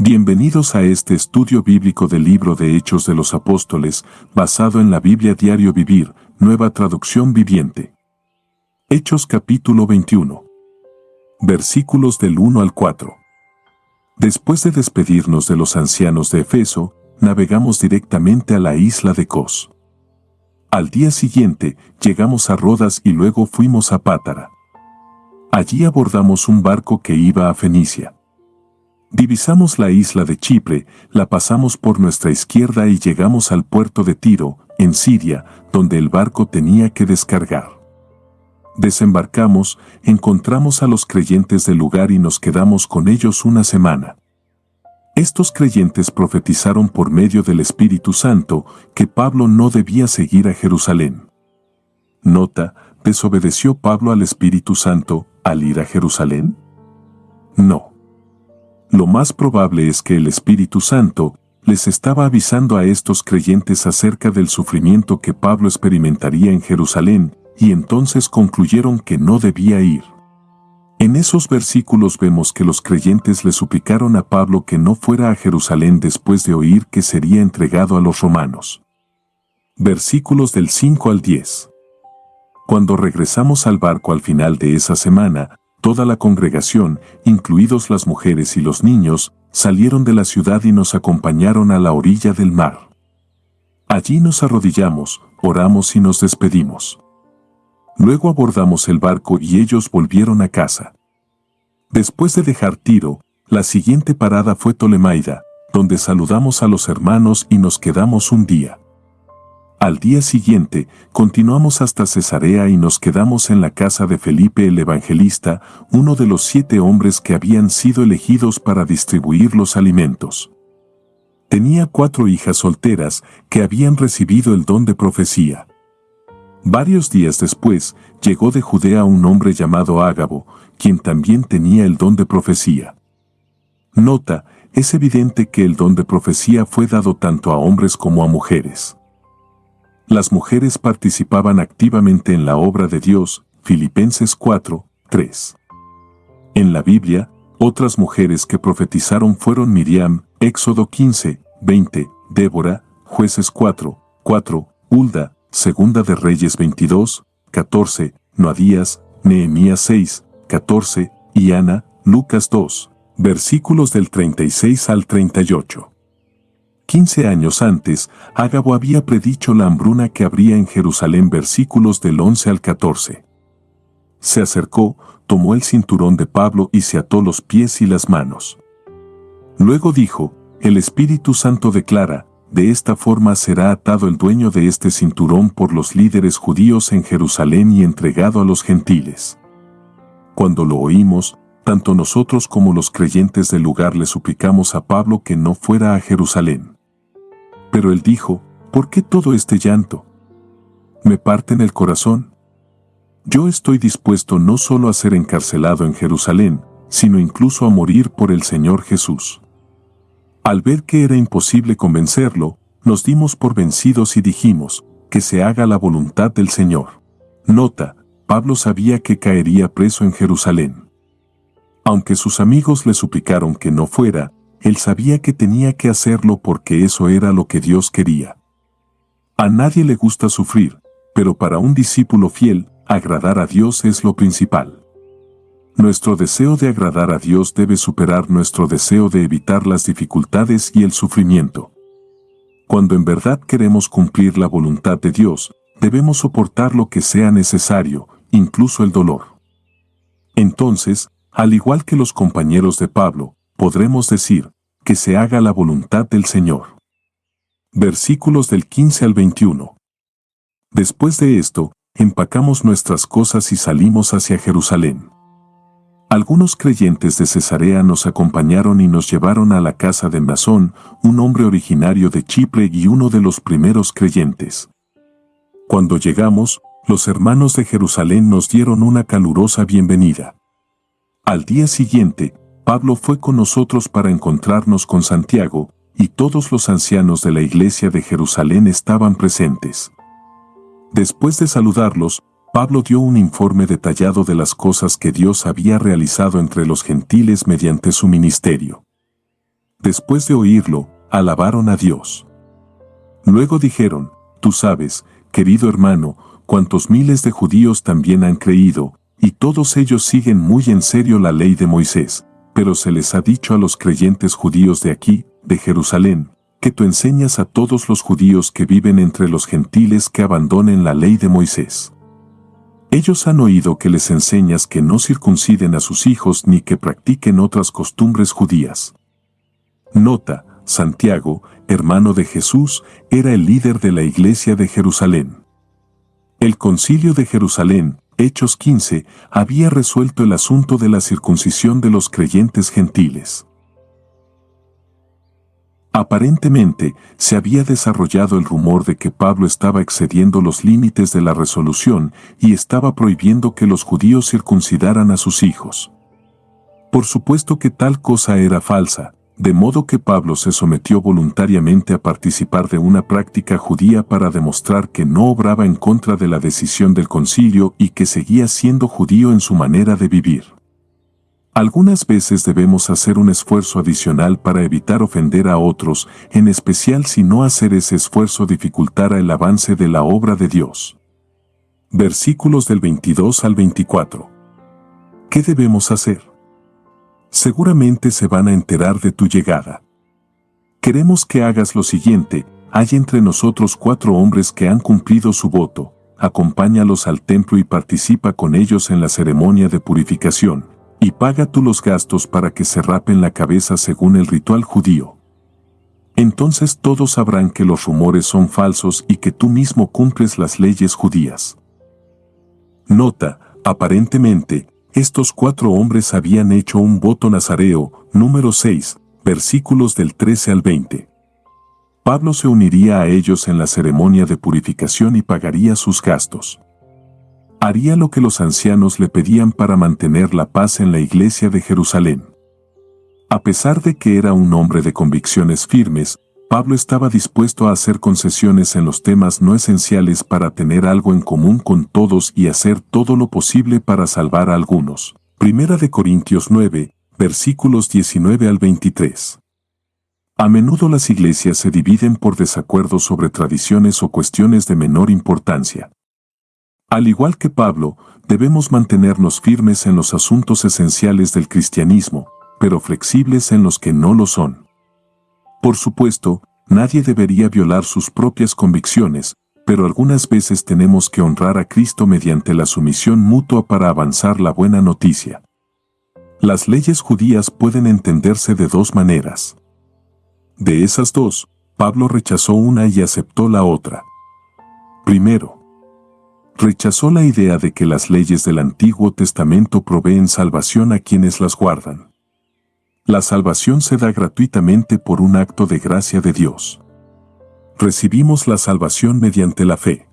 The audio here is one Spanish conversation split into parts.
Bienvenidos a este estudio bíblico del libro de Hechos de los Apóstoles, basado en la Biblia Diario Vivir, nueva traducción viviente. Hechos capítulo 21. Versículos del 1 al 4. Después de despedirnos de los ancianos de Efeso, navegamos directamente a la isla de Cos. Al día siguiente, llegamos a Rodas y luego fuimos a Pátara. Allí abordamos un barco que iba a Fenicia. Divisamos la isla de Chipre, la pasamos por nuestra izquierda y llegamos al puerto de Tiro, en Siria, donde el barco tenía que descargar. Desembarcamos, encontramos a los creyentes del lugar y nos quedamos con ellos una semana. Estos creyentes profetizaron por medio del Espíritu Santo que Pablo no debía seguir a Jerusalén. Nota: ¿desobedeció Pablo al Espíritu Santo al ir a Jerusalén? No. Lo más probable es que el Espíritu Santo les estaba avisando a estos creyentes acerca del sufrimiento que Pablo experimentaría en Jerusalén, y entonces concluyeron que no debía ir. En esos versículos vemos que los creyentes le suplicaron a Pablo que no fuera a Jerusalén después de oír que sería entregado a los romanos. Versículos del 5 al 10. Cuando regresamos al barco al final de esa semana, toda la congregación, incluidos las mujeres y los niños, salieron de la ciudad y nos acompañaron a la orilla del mar. Allí nos arrodillamos, oramos y nos despedimos. Luego abordamos el barco y ellos volvieron a casa. Después de dejar Tiro, la siguiente parada fue Tolemaida, donde saludamos a los hermanos y nos quedamos un día. Al día siguiente, continuamos hasta Cesarea y nos quedamos en la casa de Felipe el Evangelista, uno de los 7 hombres que habían sido elegidos para distribuir los alimentos. Tenía 4 hijas solteras que habían recibido el don de profecía. Varios días después, llegó de Judea un hombre llamado Ágabo, quien también tenía el don de profecía. Nota: es evidente que el don de profecía fue dado tanto a hombres como a mujeres. Las mujeres participaban activamente en la obra de Dios, Filipenses 4, 3. En la Biblia, otras mujeres que profetizaron fueron Miriam, Éxodo 15, 20, Débora, Jueces 4, 4, Hulda, Segunda de Reyes 22, 14, Noadías, Nehemías 6, 14, y Ana, Lucas 2, versículos del 36 al 38. 15 años antes, Ágabo había predicho la hambruna que habría en Jerusalén, versículos del 11 al 14. Se acercó, tomó el cinturón de Pablo y se ató los pies y las manos. Luego dijo: el Espíritu Santo declara, de esta forma será atado el dueño de este cinturón por los líderes judíos en Jerusalén y entregado a los gentiles. Cuando lo oímos, tanto nosotros como los creyentes del lugar le suplicamos a Pablo que no fuera a Jerusalén. Pero él dijo: ¿por qué todo este llanto? ¿Me parten el corazón? Yo estoy dispuesto no solo a ser encarcelado en Jerusalén, sino incluso a morir por el Señor Jesús. Al ver que era imposible convencerlo, nos dimos por vencidos y dijimos: que se haga la voluntad del Señor. Nota: Pablo sabía que caería preso en Jerusalén. Aunque sus amigos le suplicaron que no fuera, él sabía que tenía que hacerlo porque eso era lo que Dios quería. A nadie le gusta sufrir, pero para un discípulo fiel, agradar a Dios es lo principal. Nuestro deseo de agradar a Dios debe superar nuestro deseo de evitar las dificultades y el sufrimiento. Cuando en verdad queremos cumplir la voluntad de Dios, debemos soportar lo que sea necesario, incluso el dolor. Entonces, al igual que los compañeros de Pablo, podremos decir: que se haga la voluntad del Señor. Versículos del 15 al 21. Después de esto, empacamos nuestras cosas y salimos hacia Jerusalén. Algunos creyentes de Cesarea nos acompañaron y nos llevaron a la casa de Mnasón, un hombre originario de Chipre y uno de los primeros creyentes. Cuando llegamos, los hermanos de Jerusalén nos dieron una calurosa bienvenida. Al día siguiente, Pablo fue con nosotros para encontrarnos con Santiago, y todos los ancianos de la iglesia de Jerusalén estaban presentes. Después de saludarlos, Pablo dio un informe detallado de las cosas que Dios había realizado entre los gentiles mediante su ministerio. Después de oírlo, alabaron a Dios. Luego dijeron: tú sabes, querido hermano, cuántos miles de judíos también han creído, y todos ellos siguen muy en serio la ley de Moisés, pero se les ha dicho a los creyentes judíos de aquí, de Jerusalén, que tú enseñas a todos los judíos que viven entre los gentiles que abandonen la ley de Moisés. Ellos han oído que les enseñas que no circunciden a sus hijos ni que practiquen otras costumbres judías. Nota: Santiago, hermano de Jesús, era el líder de la iglesia de Jerusalén. El Concilio de Jerusalén, Hechos 15, había resuelto el asunto de la circuncisión de los creyentes gentiles. Aparentemente, se había desarrollado el rumor de que Pablo estaba excediendo los límites de la resolución y estaba prohibiendo que los judíos circuncidaran a sus hijos. Por supuesto que tal cosa era falsa, de modo que Pablo se sometió voluntariamente a participar de una práctica judía para demostrar que no obraba en contra de la decisión del concilio y que seguía siendo judío en su manera de vivir. Algunas veces debemos hacer un esfuerzo adicional para evitar ofender a otros, en especial si no hacer ese esfuerzo dificultara el avance de la obra de Dios. Versículos del 22 al 24. ¿Qué debemos hacer? Seguramente se van a enterar de tu llegada. Queremos que hagas lo siguiente: hay entre nosotros 4 hombres que han cumplido su voto, acompáñalos al templo y participa con ellos en la ceremonia de purificación, y paga tú los gastos para que se rapen la cabeza según el ritual judío. Entonces todos sabrán que los rumores son falsos y que tú mismo cumples las leyes judías. Nota: aparentemente, estos 4 hombres habían hecho un voto nazareo, número 6, versículos del 13 al 20. Pablo se uniría a ellos en la ceremonia de purificación y pagaría sus gastos. Haría lo que los ancianos le pedían para mantener la paz en la iglesia de Jerusalén. A pesar de que era un hombre de convicciones firmes, Pablo estaba dispuesto a hacer concesiones en los temas no esenciales para tener algo en común con todos y hacer todo lo posible para salvar a algunos. Primera de Corintios 9, versículos 19 al 23. A menudo las iglesias se dividen por desacuerdos sobre tradiciones o cuestiones de menor importancia. Al igual que Pablo, debemos mantenernos firmes en los asuntos esenciales del cristianismo, pero flexibles en los que no lo son. Por supuesto, nadie debería violar sus propias convicciones, pero algunas veces tenemos que honrar a Cristo mediante la sumisión mutua para avanzar la buena noticia. Las leyes judías pueden entenderse de 2 maneras. De esas 2, Pablo rechazó una y aceptó la otra. Primero, rechazó la idea de que las leyes del Antiguo Testamento proveen salvación a quienes las guardan. La salvación se da gratuitamente por un acto de gracia de Dios. Recibimos la salvación mediante la fe.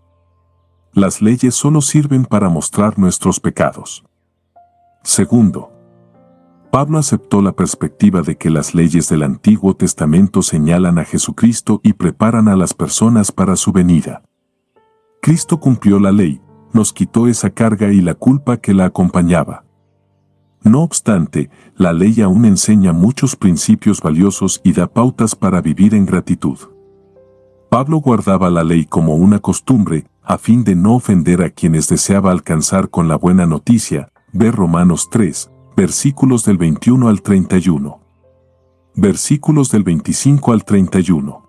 Las leyes solo sirven para mostrar nuestros pecados. Segundo, Pablo aceptó la perspectiva de que las leyes del Antiguo Testamento señalan a Jesucristo y preparan a las personas para su venida. Cristo cumplió la ley, nos quitó esa carga y la culpa que la acompañaba. No obstante, la ley aún enseña muchos principios valiosos y da pautas para vivir en gratitud. Pablo guardaba la ley como una costumbre, a fin de no ofender a quienes deseaba alcanzar con la buena noticia. Ve Romanos 3, versículos del 21 al 31. Versículos del 25 al 31.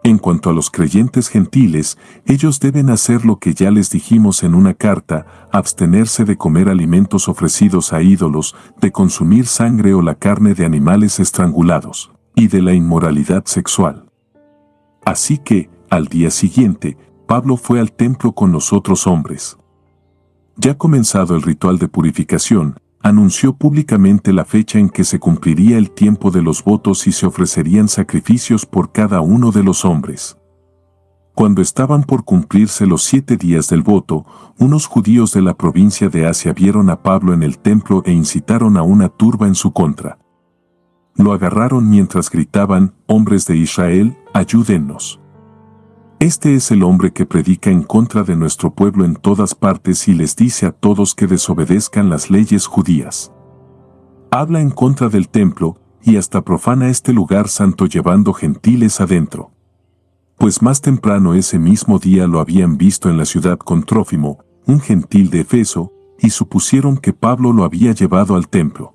En cuanto a los creyentes gentiles, ellos deben hacer lo que ya les dijimos en una carta: abstenerse de comer alimentos ofrecidos a ídolos, de consumir sangre o la carne de animales estrangulados, y de la inmoralidad sexual. Así que, al día siguiente, Pablo fue al templo con los otros hombres. Ya comenzado el ritual de purificación, anunció públicamente la fecha en que se cumpliría el tiempo de los votos y se ofrecerían sacrificios por cada uno de los hombres. Cuando estaban por cumplirse los 7 días del voto, unos judíos de la provincia de Asia vieron a Pablo en el templo e incitaron a una turba en su contra. Lo agarraron mientras gritaban: «Hombres de Israel, ayúdennos. Este es el hombre que predica en contra de nuestro pueblo en todas partes y les dice a todos que desobedezcan las leyes judías. Habla en contra del templo, y hasta profana este lugar santo llevando gentiles adentro. Pues más temprano ese mismo día lo habían visto en la ciudad con Trófimo, un gentil de Efeso, y supusieron que Pablo lo había llevado al templo.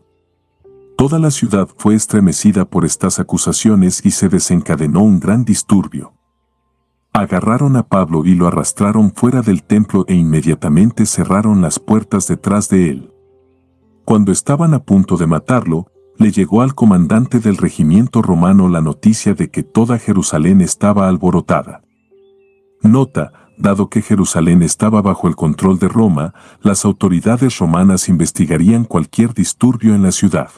Toda la ciudad fue estremecida por estas acusaciones y se desencadenó un gran disturbio. Agarraron a Pablo y lo arrastraron fuera del templo e inmediatamente cerraron las puertas detrás de él. Cuando estaban a punto de matarlo, le llegó al comandante del regimiento romano la noticia de que toda Jerusalén estaba alborotada. Nota: dado que Jerusalén estaba bajo el control de Roma, las autoridades romanas investigarían cualquier disturbio en la ciudad.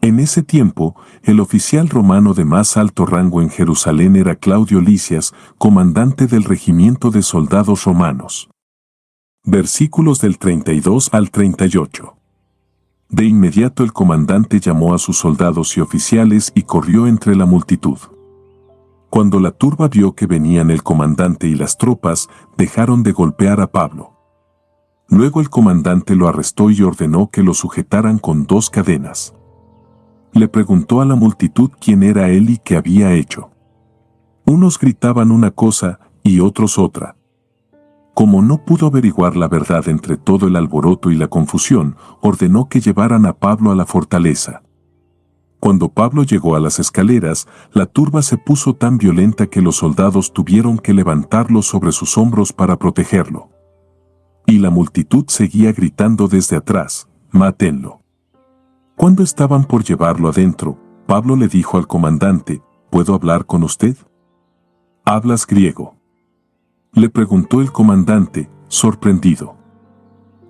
En ese tiempo, el oficial romano de más alto rango en Jerusalén era Claudio Lisias, comandante del regimiento de soldados romanos. Versículos del 32 al 38. De inmediato el comandante llamó a sus soldados y oficiales y corrió entre la multitud. Cuando la turba vio que venían el comandante y las tropas, dejaron de golpear a Pablo. Luego el comandante lo arrestó y ordenó que lo sujetaran con 2 cadenas. Le preguntó a la multitud quién era él y qué había hecho. Unos gritaban una cosa y otros otra. Como no pudo averiguar la verdad entre todo el alboroto y la confusión, ordenó que llevaran a Pablo a la fortaleza. Cuando Pablo llegó a las escaleras, la turba se puso tan violenta que los soldados tuvieron que levantarlo sobre sus hombros para protegerlo. Y la multitud seguía gritando desde atrás: «¡Mátenlo!». Cuando estaban por llevarlo adentro, Pablo le dijo al comandante: «¿Puedo hablar con usted?». «¿Hablas griego?», le preguntó el comandante, sorprendido.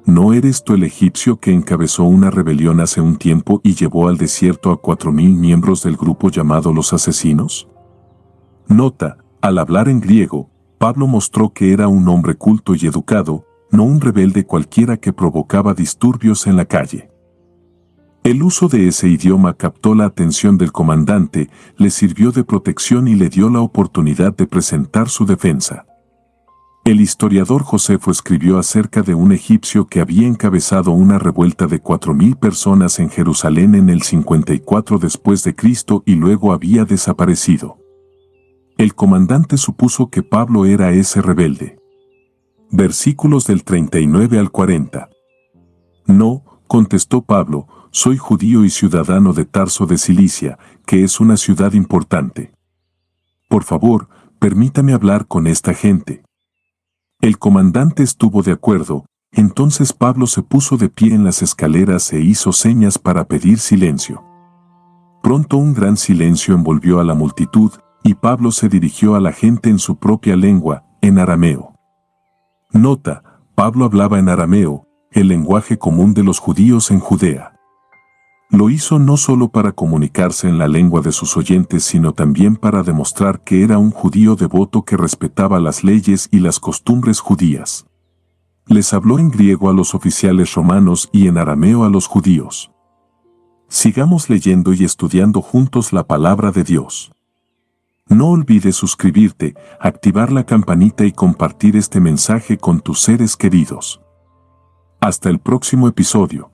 ¿No eres tú el egipcio que encabezó una rebelión hace un tiempo y llevó al desierto a 4.000 miembros del grupo llamado los asesinos? Nota: al hablar en griego, Pablo mostró que era un hombre culto y educado, no un rebelde cualquiera que provocaba disturbios en la calle. El uso de ese idioma captó la atención del comandante, le sirvió de protección y le dio la oportunidad de presentar su defensa. El historiador Josefo escribió acerca de un egipcio que había encabezado una revuelta de 4.000 personas en Jerusalén en el 54 después de Cristo y luego había desaparecido. El comandante supuso que Pablo era ese rebelde. Versículos del 39 al 40. «No», contestó Pablo, «soy judío y ciudadano de Tarso de Cilicia, que es una ciudad importante. Por favor, permítame hablar con esta gente». El comandante estuvo de acuerdo, entonces Pablo se puso de pie en las escaleras e hizo señas para pedir silencio. Pronto un gran silencio envolvió a la multitud, y Pablo se dirigió a la gente en su propia lengua, en arameo. Nota: Pablo hablaba en arameo, el lenguaje común de los judíos en Judea. Lo hizo no solo para comunicarse en la lengua de sus oyentes, sino también para demostrar que era un judío devoto que respetaba las leyes y las costumbres judías. Les habló en griego a los oficiales romanos y en arameo a los judíos. Sigamos leyendo y estudiando juntos la palabra de Dios. No olvides suscribirte, activar la campanita y compartir este mensaje con tus seres queridos. Hasta el próximo episodio.